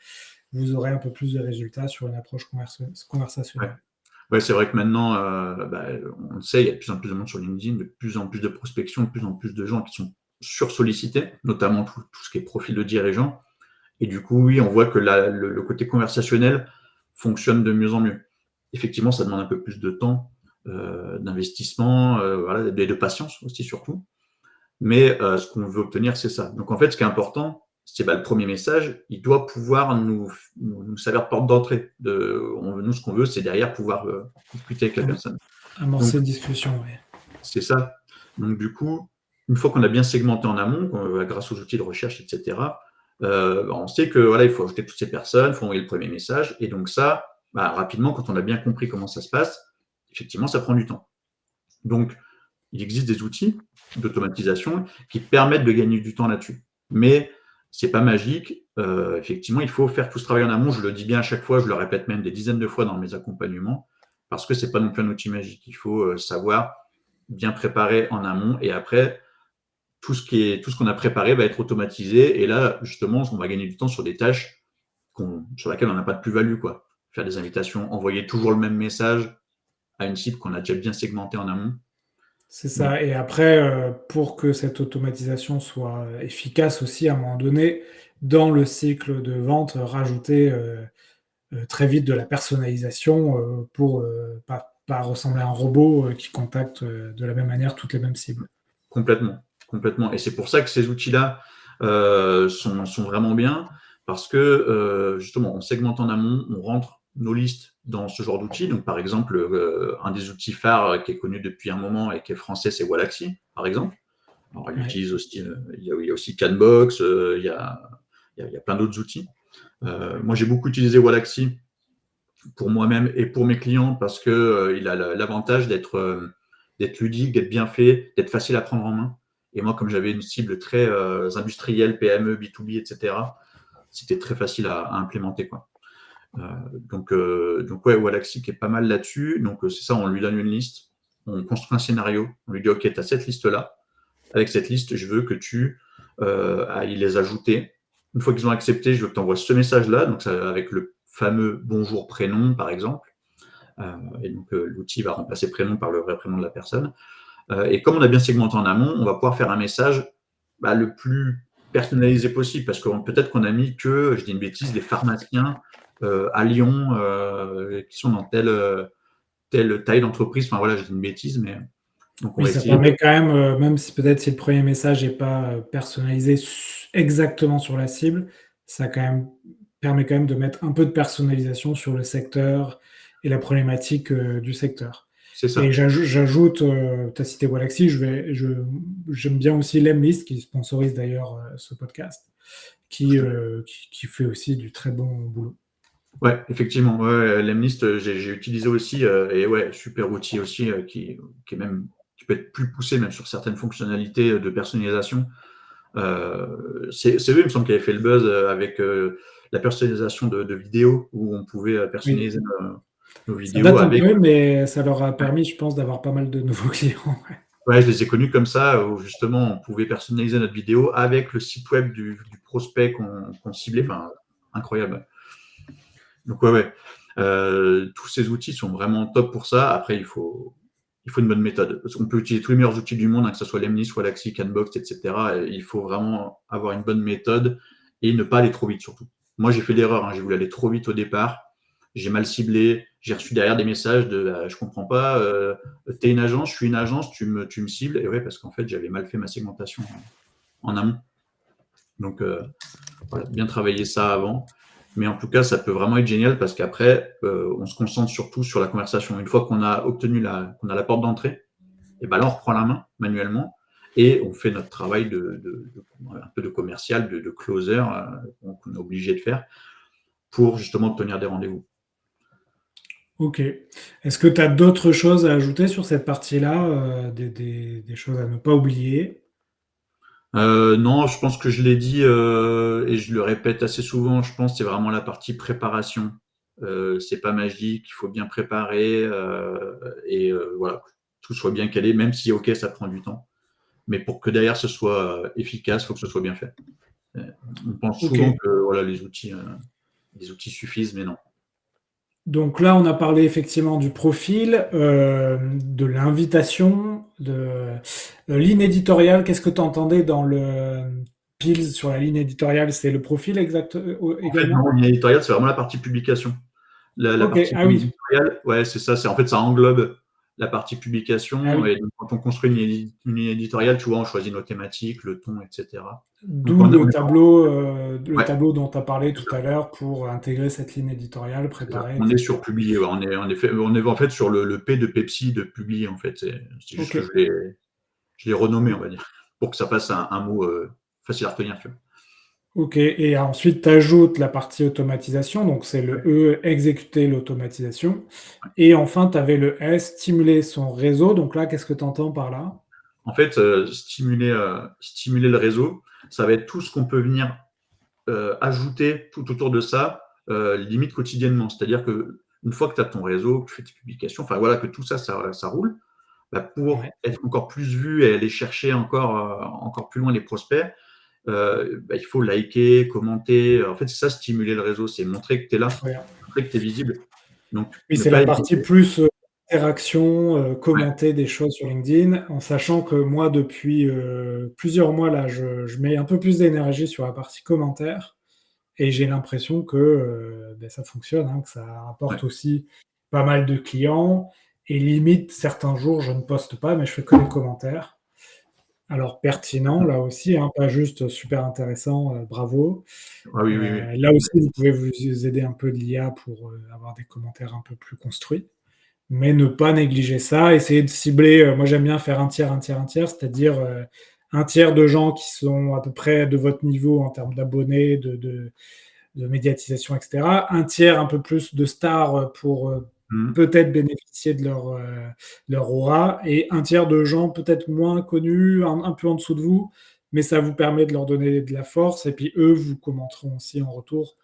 vous aurez un peu plus de résultats sur une approche Ouais. conversationnelle. Ouais, c'est vrai que maintenant, on le sait, il y a de plus en plus de monde sur LinkedIn, de plus en plus de prospection, de plus en plus de gens qui sont sursollicités, notamment tout ce qui est profil de dirigeants. Et du coup, oui, on voit que le côté conversationnel fonctionne de mieux en mieux. Effectivement, ça demande un peu plus de temps, d'investissement, voilà, et de patience aussi surtout. Mais ce qu'on veut obtenir, c'est ça. Donc en fait, ce qui est important, c'est le premier message, il doit pouvoir nous servir de porte d'entrée. Nous, ce qu'on veut, c'est derrière pouvoir discuter avec la personne. Donc Amorcer une discussion, oui. c'est ça. Donc du coup, une fois qu'on a bien segmenté en amont, grâce aux outils de recherche, etc., on sait que voilà, il faut ajouter toutes ces personnes, il faut envoyer le premier message. Et donc ça, rapidement, quand on a bien compris comment ça se passe, effectivement, ça prend du temps. Donc, il existe des outils d'automatisation qui permettent de gagner du temps là-dessus. Mais c'est pas magique. Effectivement, il faut faire tout ce travail en amont. Je le dis bien à chaque fois, je le répète même des dizaines de fois dans mes accompagnements, parce que c'est pas non plus un outil magique. Il faut savoir bien préparer en amont et après, tout ce qu'on a préparé va être automatisé. Et là, justement, on va gagner du temps sur des tâches sur lesquelles on n'a pas de plus-value, quoi. Faire des invitations, envoyer toujours le même message à une cible qu'on a déjà bien segmentée en amont. C'est Mais ça. Et après, pour que cette automatisation soit efficace aussi, à un moment donné, dans le cycle de vente, rajouter très vite de la personnalisation pour pas ressembler à un robot qui contacte de la même manière toutes les mêmes cibles. complètement, complètement. Et c'est pour ça que ces outils-là sont vraiment bien, parce que justement, on segmente en amont, on rentre nos listes dans ce genre d'outils. Donc, par exemple, un des outils phares qui est connu depuis un moment et qui est français, c'est Wallaxy, par exemple. Alors, il Ouais. utilise aussi, il y a aussi Canbox, il y a plein d'autres outils. Moi, j'ai beaucoup utilisé Wallaxy pour moi-même et pour mes clients parce que il a l'avantage d'être ludique, d'être bien fait, d'être facile à prendre en main. Et moi, comme j'avais une cible très industrielle, PME, B2B, etc., c'était très facile à implémenter, quoi. Donc ouais, Wallaxy qui est pas mal là-dessus. Donc c'est ça, on lui donne une liste, on construit un scénario, on lui dit ok, tu as cette liste-là. Avec cette liste, je veux que tu ailles les ajouter. Une fois qu'ils ont accepté, je veux que tu envoies ce message-là, donc ça, avec le fameux bonjour prénom, par exemple. Et donc l'outil va remplacer prénom par le vrai prénom de la personne. Et comme on a bien segmenté en amont, on va pouvoir faire un message le plus personnalisé possible, parce que peut-être qu'on a mis que, je dis une bêtise, les pharmaciens à Lyon qui sont dans telle taille d'entreprise. Enfin voilà, je dis une bêtise, mais donc on Oui, va ça essayer de. permet quand même, même si peut-être si le premier message n'est pas personnalisé exactement sur la cible, ça quand même, permet quand même de mettre un peu de personnalisation sur le secteur et la problématique du secteur. C'est Et ça. j'ajoute, tu as cité Wallaxy, j'aime bien aussi Lemlist, qui sponsorise d'ailleurs ce podcast, qui fait aussi du très bon boulot. Ouais, effectivement. Ouais, Lemlist, j'ai utilisé aussi, et ouais, super outil aussi, qui est même, qui peut être plus poussé même sur certaines fonctionnalités de personnalisation. C'est eux, il me semble, qui avaient fait le buzz avec la personnalisation de vidéos, où on pouvait Oui, personnaliser nos ça vidéos date un avec. peu, mais ça leur a Ouais, permis, je pense, d'avoir pas mal de nouveaux clients. ouais, je les ai connus comme ça, où justement on pouvait personnaliser notre vidéo avec le site web du prospect qu'on ciblait. Enfin, incroyable. Donc ouais, ouais. Tous ces outils sont vraiment top pour ça. Après, il faut une bonne méthode. Parce qu'on peut utiliser tous les meilleurs outils du monde, hein, que ce soit Lemlist, Wallaxy, Canbox, etc. Et il faut vraiment avoir une bonne méthode et ne pas aller trop vite surtout. Moi, j'ai fait l'erreur, hein, j'ai voulu aller trop vite au départ. J'ai mal ciblé. J'ai reçu derrière des messages de je comprends pas, t'es une agence, je suis une agence, tu me cibles. Et ouais, parce qu'en fait, j'avais mal fait ma segmentation en amont. Donc, voilà, bien travailler ça avant. Mais en tout cas, ça peut vraiment être génial parce qu'après, on se concentre surtout sur la conversation. Une fois qu'on a obtenu qu'on a la porte d'entrée, et ben là, on reprend la main manuellement et on fait notre travail un peu de commercial, de closer qu'on est obligé de faire pour justement obtenir des rendez-vous. Ok. Est-ce que tu as d'autres choses à ajouter sur cette partie-là, des choses à ne pas oublier? Non, je pense que je l'ai dit et je le répète assez souvent. Je pense que c'est vraiment la partie préparation. c'est pas magique, il faut bien préparer et voilà, tout soit bien calé, même si ok, ça prend du temps. Mais pour que derrière ce soit efficace, il faut que ce soit bien fait. On pense Ok. souvent que voilà, les outils suffisent, mais non. Donc là, on a parlé effectivement du profil, de l'invitation, de ligne éditoriale. Qu'est-ce que tu entendais dans le Pils sur la ligne éditoriale? C'est le profil exact En fait, non, également? ligne éditoriale, c'est vraiment la partie publication. La Ok, partie ah ligne oui, éditoriale, ouais, c'est ça. En fait, ça englobe la partie ah publication. oui. Et donc, quand on construit une ligne éditoriale, tu vois, on choisit nos thématiques, le ton, etc. Donc, D'où le ouais, tableau dont tu as parlé c'est tout ça. à l'heure pour intégrer cette ligne éditoriale, C'est ça. préparer, On est etc. sur publier. Ouais. On est en fait sur le P de Pepsi de publier. En fait, c'est juste Ok, que je l'ai renommé, on va dire, pour que ça fasse un mot facile à retenir. Tu vois. ok. Et ensuite, tu ajoutes la partie automatisation, donc c'est le Ouais. E, exécuter l'automatisation. Et enfin, tu avais le S, stimuler son réseau. Donc là, qu'est-ce que tu entends par là? En fait, stimuler le réseau, ça va être tout ce qu'on peut venir ajouter tout autour de ça, limite quotidiennement. C'est-à-dire que une fois que tu as ton réseau, que tu fais tes publications, enfin voilà, que tout ça, ça roule, bah, Ouais, pour être encore plus vu et aller chercher encore plus loin les prospects, bah, il faut liker, commenter. En fait, c'est ça, stimuler le réseau, c'est montrer que tu es là, très bien. montrer que tu es visible. Donc, Oui, ne c'est pas la partie hésiter. plus interaction, Ouais. commenter des choses sur LinkedIn, en sachant que moi, depuis plusieurs mois, là, je mets un peu plus d'énergie sur la partie commentaires et j'ai l'impression que ben, ça fonctionne, hein, que ça Ouais. rapporte aussi pas mal de clients. Et limite, certains jours, je ne poste pas, mais je fais que des commentaires. Alors pertinent, là aussi, hein, pas juste super intéressant, bravo. Ah oui, oui, oui. Là aussi, vous pouvez vous aider un peu de l'IA pour avoir des commentaires un peu plus construits. Mais ne pas négliger ça, essayer de cibler, moi j'aime bien faire un tiers, un tiers, un tiers, c'est-à-dire, un tiers de gens qui sont à peu près de votre niveau en termes d'abonnés, de médiatisation, et cetera. Un tiers un peu plus de stars, pour, Mhm. peut-être bénéficier de leur aura et un tiers de gens peut-être moins connus, un peu en dessous de vous, mais ça vous permet de leur donner de la force et puis eux vous commenteront aussi en retour,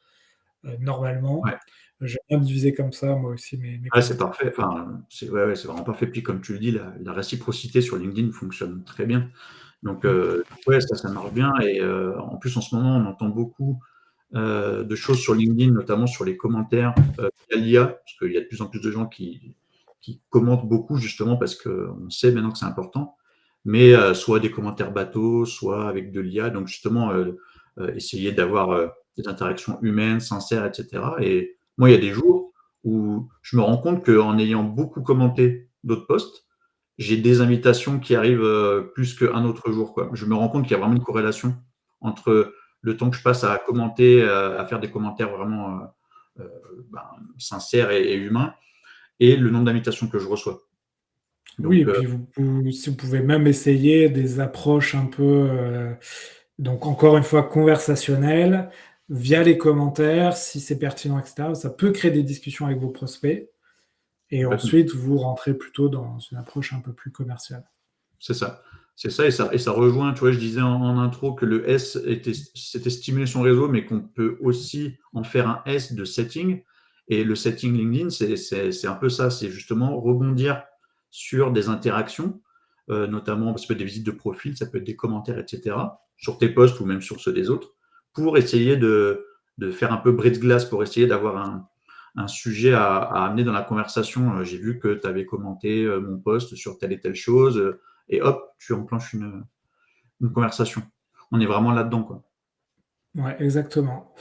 normalement. Ouais. J'aime bien diviser comme ça moi aussi mes Ouais, c'est commentaires. parfait. Enfin, ouais, ouais, c'est vraiment parfait. Puis comme tu le dis, la réciprocité sur LinkedIn fonctionne très bien. Donc, Mmh. ouais, ça marche bien. Et en plus, en ce moment, on entend beaucoup de choses sur LinkedIn, notamment sur les commentaires via l'IA, parce qu'il y a de plus en plus de gens qui commentent beaucoup, justement, parce qu'on sait maintenant que c'est important. Mais soit des commentaires bateaux, soit avec de l'IA. Donc, justement, essayer d'avoir des interactions humaines, sincères, etc. Et moi, il y a des jours où je me rends compte qu'en ayant beaucoup commenté d'autres posts, j'ai des invitations qui arrivent plus qu'un autre jour, quoi. Je me rends compte qu'il y a vraiment une corrélation entre le temps que je passe à commenter, à faire des commentaires vraiment euh, ben, sincères et humains, et le nombre d'invitations que je reçois. Oui et Donc, puis si vous pouvez même essayer des approches un peu, donc encore une fois conversationnelles, via les commentaires, si c'est pertinent et cetera. Ça peut créer des discussions avec vos prospects et complètement. ensuite vous rentrez plutôt dans une approche un peu plus commerciale. C'est ça. C'est ça, et ça rejoint, tu vois, je disais en intro que le S c'était stimuler son réseau, mais qu'on peut aussi en faire un S de setting. Et le setting LinkedIn, c'est un peu ça, c'est justement rebondir sur des interactions, notamment, ça peut être des visites de profil, ça peut être des commentaires, etc., sur tes posts ou même sur ceux des autres, pour essayer de faire un peu brise de glace, pour essayer d'avoir un sujet à amener dans la conversation. J'ai vu que tu avais commenté mon post sur telle et telle chose, et hop, tu enclenches une conversation. On est vraiment là-dedans, quoi. Ouais, exactement.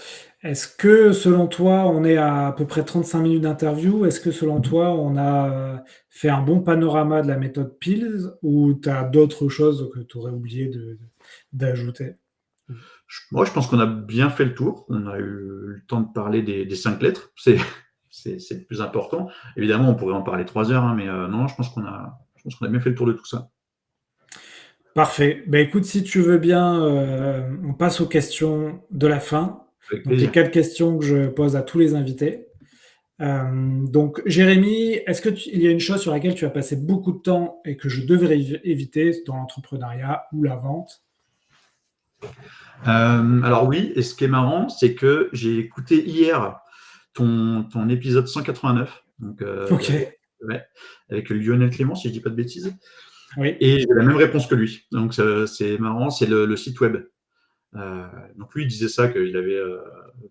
Est-ce que selon toi, on est à peu près 35 minutes d'interview? Est-ce que selon Mhm. toi, on a, fait un bon panorama de la méthode PILS ou tu as d'autres choses que tu aurais oublié d'ajouter? Moi, je pense qu'on a bien fait le tour. On a eu le temps de parler des 5 lettres. C'est le plus important. Évidemment, on pourrait en parler 3 heures, hein, mais non, je pense qu'on a bien fait le tour de tout ça. Parfait. Ben écoute, si tu veux bien, on passe aux questions de la fin. Avec Donc les plaisir. 4 questions que je pose à tous les invités. Donc Jérémy, est-ce que il y a une chose sur laquelle tu as passé beaucoup de temps et que je devrais éviter dans l'entrepreneuriat ou la vente? Alors oui, et ce qui est marrant, c'est que j'ai écouté hier ton épisode 189. Donc, il y avait, OK. ouais, avec Lionel Clément, si je dis pas de bêtises. Oui. Et j'ai la même réponse que lui. Donc, c'est marrant, c'est le site web. Donc lui, il disait ça, qu'il avait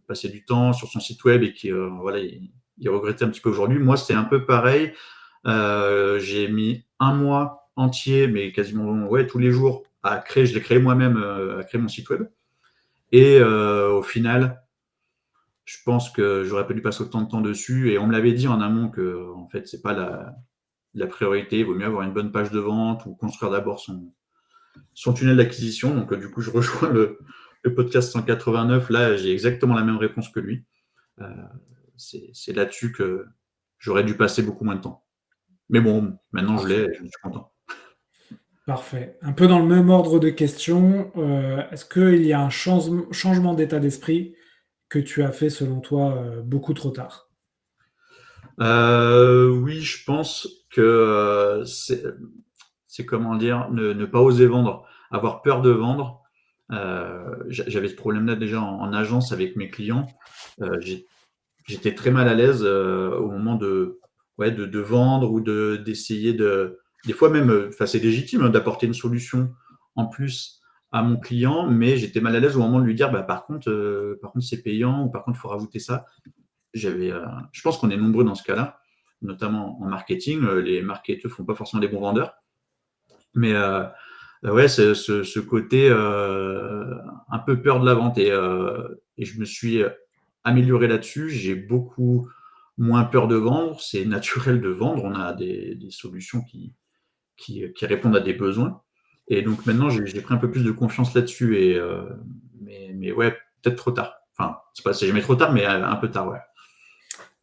passé du temps sur son site web et qu'il voilà, il regrettait un petit peu aujourd'hui. Moi, c'est un peu pareil. J'ai mis un mois entier, mais quasiment ouais, tous les jours, à créer. Je l'ai créé moi-même, à créer mon site web. Et au final, je pense que j'aurais pas dû passer autant de temps dessus. Et on me l'avait dit en amont que en fait, c'est pas la priorité. Il vaut mieux avoir une bonne page de vente ou construire d'abord son tunnel d'acquisition. Donc, du coup, je rejoins le podcast 189. Là, j'ai exactement la même réponse que lui. Euh, c'est là-dessus que j'aurais dû passer beaucoup moins de temps. Mais bon, maintenant je l'ai Parfait. et je suis content. Parfait. Un peu dans le même ordre de questions, est-ce qu'il y a un changement d'état d'esprit que tu as fait selon toi, beaucoup trop tard? Oui, je pense que c'est comment dire, ne pas oser vendre, avoir peur de vendre. J'avais ce problème-là déjà en agence avec mes clients. J'étais très mal à l'aise au moment ouais, de vendre ou d'essayer des fois même, enfin c'est légitime hein, d'apporter une solution en plus à mon client, mais j'étais mal à l'aise au moment de lui dire, bah, par contre c'est payant ou par contre il faut rajouter ça. Je pense qu'on est nombreux dans ce cas-là, notamment en marketing. Les marketeurs font pas forcément des bons vendeurs, mais ouais, ce côté un peu peur de la vente et je me suis amélioré là-dessus. J'ai beaucoup moins peur de vendre. C'est naturel de vendre. On a des solutions qui répondent à des besoins. Et donc maintenant, j'ai pris un peu plus de confiance là-dessus. Mais ouais, peut-être trop tard. Enfin, c'est jamais trop tard, mais un peu tard, ouais.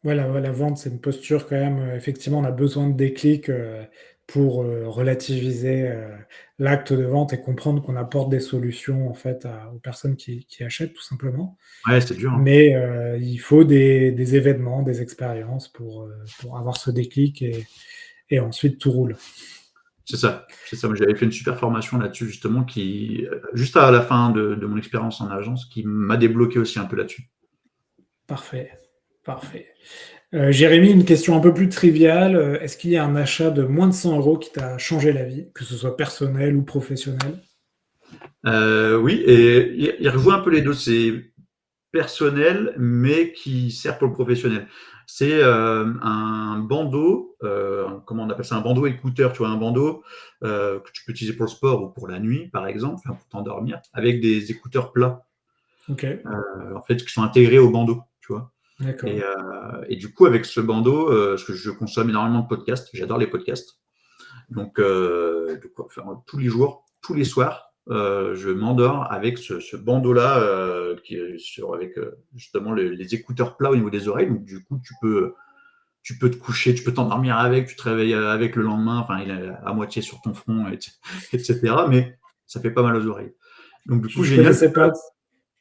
Voilà, ouais, la vente, c'est une posture quand même, effectivement, on a besoin de déclic, pour, relativiser, l'acte de vente et comprendre qu'on apporte des solutions, en fait, aux personnes qui achètent, tout simplement. Ouais, c'est dur, hein. Mais, il faut des événements, des expériences pour avoir ce déclic et ensuite tout roule. C'est ça, c'est ça. Moi, j'avais fait une super formation là-dessus, justement, juste à la fin de mon expérience en agence, qui m'a débloqué aussi un peu là-dessus. Parfait, parfait. Jérémy, une question un peu plus triviale, est-ce qu'il y a un achat de moins de 100 € qui t'a changé la vie, que ce soit personnel ou professionnel? Oui, et il rejoint un peu les deux. C'est personnel, mais qui sert pour le professionnel. C'est un bandeau, comment on appelle ça, un bandeau écouteur, tu vois, un bandeau que tu peux utiliser pour le sport ou pour la nuit, par exemple, enfin, pour t'endormir, avec des écouteurs plats, OK, en fait, qui sont intégrés au bandeau, tu vois. d'accord. Et du coup, avec ce bandeau, parce que je consomme énormément de podcasts, j'adore les podcasts, donc enfin, tous les jours, tous les soirs, je m'endors avec ce bandeau-là avec justement les écouteurs plats au niveau des oreilles. Donc du coup, tu peux te coucher, tu peux t'endormir avec, tu te réveilles avec le lendemain, enfin il est à moitié sur ton front, etc. Mais ça fait pas mal aux oreilles. Donc du coup, Je génial. connaissais pas.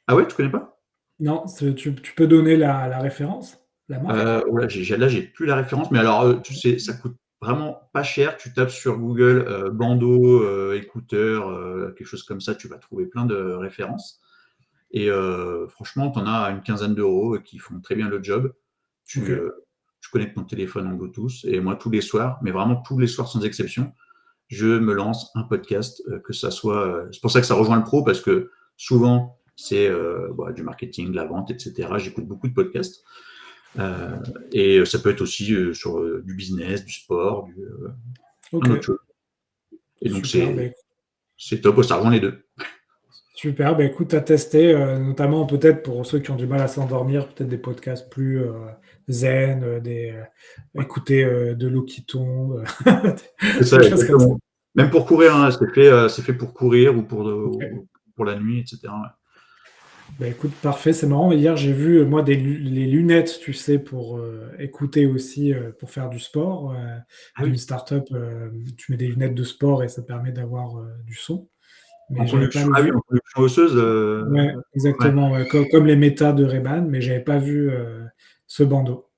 Ah ouais, tu connais pas? Non, tu peux donner la référence? La marque? Ouais, là, j'ai plus la référence, mais alors, tu sais, ça coûte vraiment pas cher. Tu tapes sur Google, bandeau, écouteur, quelque chose comme ça, tu vas trouver plein de références et franchement, tu en as une quinzaine d'euros qui font très bien le job. Tu, OK. heu, tu connectes ton téléphone en Bluetooth et moi, tous les soirs, mais vraiment tous les soirs sans exception, je me lance un podcast, que ça soit, c'est pour ça que ça rejoint le pro parce que souvent, c'est, bah, du marketing, de la vente et cetera. J'écoute beaucoup de podcasts. Euh, et ça peut être aussi sur du business, du sport, plein d'autres OK. choses. Et donc Super, c'est top, ça rejoint les deux. super, écoute, à tester, notamment peut-être pour ceux qui ont du mal à s'endormir, peut-être des podcasts plus, zen, Ouais. écouter, de l'eau qui tombe, C'est ça, des choses comme ça. exactement. Même pour courir, hein, c'est fait pour courir OK. ou pour la nuit, etc. Ouais. Écoute, parfait, c'est marrant. Hier, j'ai vu, moi, les lunettes, tu sais, pour écouter aussi, pour faire du sport, Ah d'une oui, start-up. Tu mets des lunettes de sport et ça permet d'avoir du son. Mais en j'avais pas conduction, ah oui, vu. en conduction osseuse, Ouais, ouais. exactement, ouais, comme les méta de Ray-Ban, mais j'avais pas vu ce bandeau.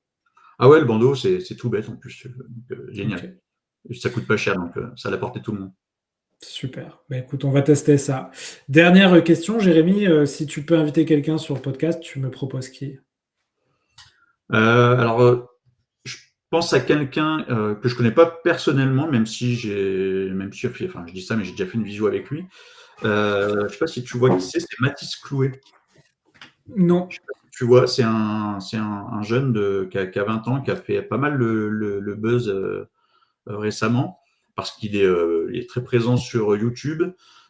Ah ouais, le bandeau, c'est tout bête en plus, donc, génial. Ok, Et ça coûte pas cher, donc ça à la portée de tout le monde. super. Écoute, on va tester ça. Dernière question, Jérémy, si tu peux inviter quelqu'un sur le podcast, tu me proposes qui? Alors, je pense à quelqu'un que je connais pas personnellement, enfin, je dis ça, mais j'ai déjà fait une visio avec lui. Je sais pas si tu vois qui c'est Mathis Clouet. Non. Je sais pas si tu vois, c'est un jeune qui a 20 ans, qui a fait pas mal le buzz récemment, parce qu'il est très présent sur YouTube,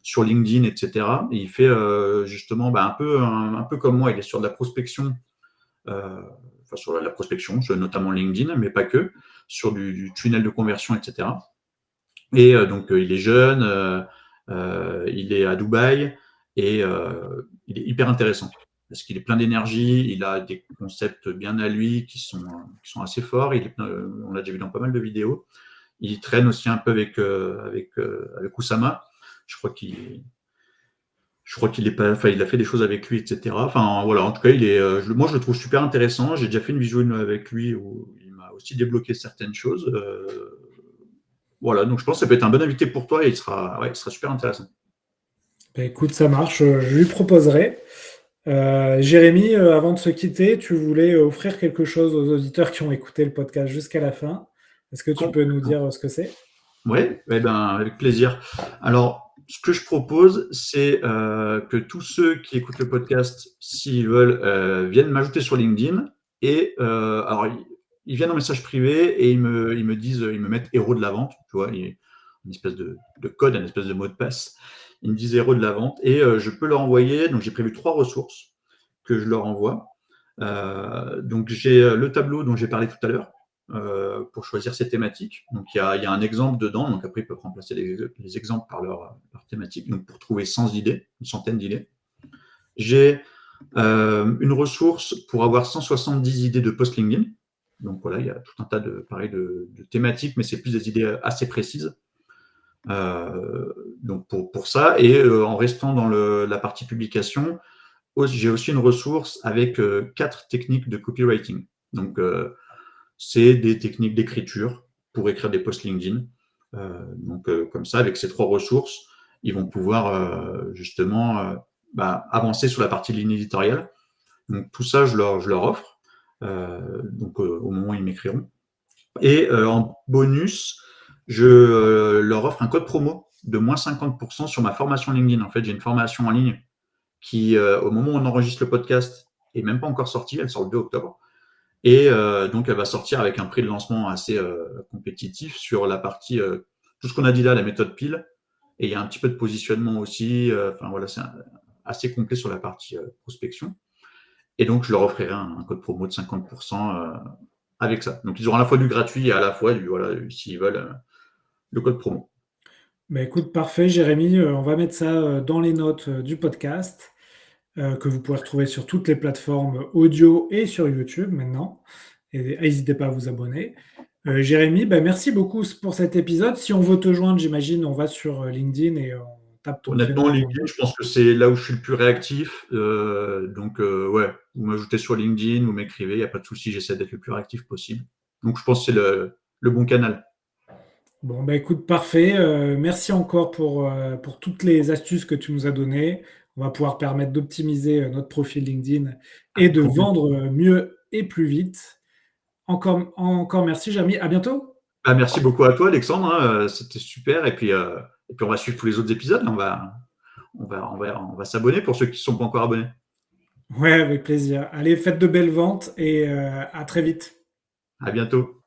sur LinkedIn, etc. Et il fait justement un peu comme moi, il est sur de la prospection, enfin sur la prospection, notamment LinkedIn, mais pas que, sur du tunnel de conversion, etc. Et donc il est jeune, il est à Dubaï et il est hyper intéressant parce qu'il est plein d'énergie, il a des concepts bien à lui qui sont assez forts. On l'a déjà vu dans pas mal de vidéos. Il traîne aussi un peu avec Oussama. Je crois qu'il je crois qu'il est pas, enfin, il a fait des choses avec lui, etc. Enfin, voilà. En tout cas, moi, je le trouve super intéressant. J'ai déjà fait une visio avec lui où il m'a aussi débloqué certaines choses. Voilà. Donc, je pense que ça peut être un bon invité pour toi et il sera super intéressant. Bah, écoute, ça marche, je lui proposerai. Jérémy, avant de se quitter, tu voulais offrir quelque chose aux auditeurs qui ont écouté le podcast jusqu'à la fin. Est-ce que tu peux nous Complètement. dire ce que c'est? Ouais, eh ben, avec plaisir. Alors, ce que je propose, c'est que tous ceux qui écoutent le podcast, s'ils veulent, viennent m'ajouter sur LinkedIn et alors ils viennent en message privé et ils me disent, ils me mettent héros de la vente, tu vois, une espèce de code, une espèce de mot de passe. Ils me disent héros de la vente et je peux leur envoyer. Donc j'ai prévu 3 ressources que je leur envoie. Donc j'ai le tableau dont j'ai parlé tout à l'heure pour choisir ces thématiques. Donc il y a un exemple dedans, donc après ils peuvent remplacer les exemples par leur thématique, donc pour trouver 100 idées, une centaine d'idées. J'ai une ressource pour avoir 170 idées de post LinkedIn. Donc voilà, il y a tout un tas de thématiques, mais c'est plus des idées assez précises. Donc pour ça, et en restant dans la partie publication, j'ai aussi une ressource avec 4 techniques de copywriting. Donc c'est des techniques d'écriture pour écrire des posts LinkedIn. Donc comme ça, avec ces 3 ressources, ils vont pouvoir justement avancer sur la partie ligne éditoriale. Donc tout ça, je leur offre donc au moment où ils m'écriront. Et en bonus, je leur offre un code promo de moins 50% sur ma formation LinkedIn. En fait, j'ai une formation en ligne qui, au moment où on enregistre le podcast, est même pas encore sortie. Elle sort le 2 octobre. Et donc, elle va sortir avec un prix de lancement assez compétitif sur la partie, tout ce qu'on a dit là, la méthode pile. Et il y a un petit peu de positionnement aussi. Enfin, voilà, c'est assez complet sur la partie prospection. Et donc, je leur offrirai un code promo de 50% avec ça. Donc, ils auront à la fois du gratuit et à la fois voilà, s'ils veulent, le code promo. Bah, écoute, parfait, Jérémy, on va mettre ça, dans les notes, du podcast, que vous pouvez retrouver sur toutes les plateformes audio et sur YouTube maintenant, et n'hésitez pas à vous abonner. Jérémy, bah, merci beaucoup pour cet épisode. Si on veut te joindre, j'imagine, on va sur, LinkedIn et on tape ton Honnêtement, prénom, ton LinkedIn, nom. je pense que c'est là où je suis le plus réactif. Donc, ouais, vous m'ajoutez sur LinkedIn, vous m'écrivez, il n'y a pas de souci, j'essaie d'être le plus réactif possible. Donc, je pense que c'est le bon canal. Bon, bah, écoute, parfait, merci encore pour toutes les astuces que tu nous as données. On va pouvoir permettre d'optimiser, notre profil LinkedIn et de vendre, mieux et plus vite. Encore merci, Jérémy. À bientôt. Merci beaucoup à toi, Alexandre, hein, c'était super. Et puis, on va suivre tous les autres épisodes. On va s'abonner pour ceux qui ne sont pas encore abonnés. Ouais, avec plaisir. Allez, faites de belles ventes et à très vite. À bientôt.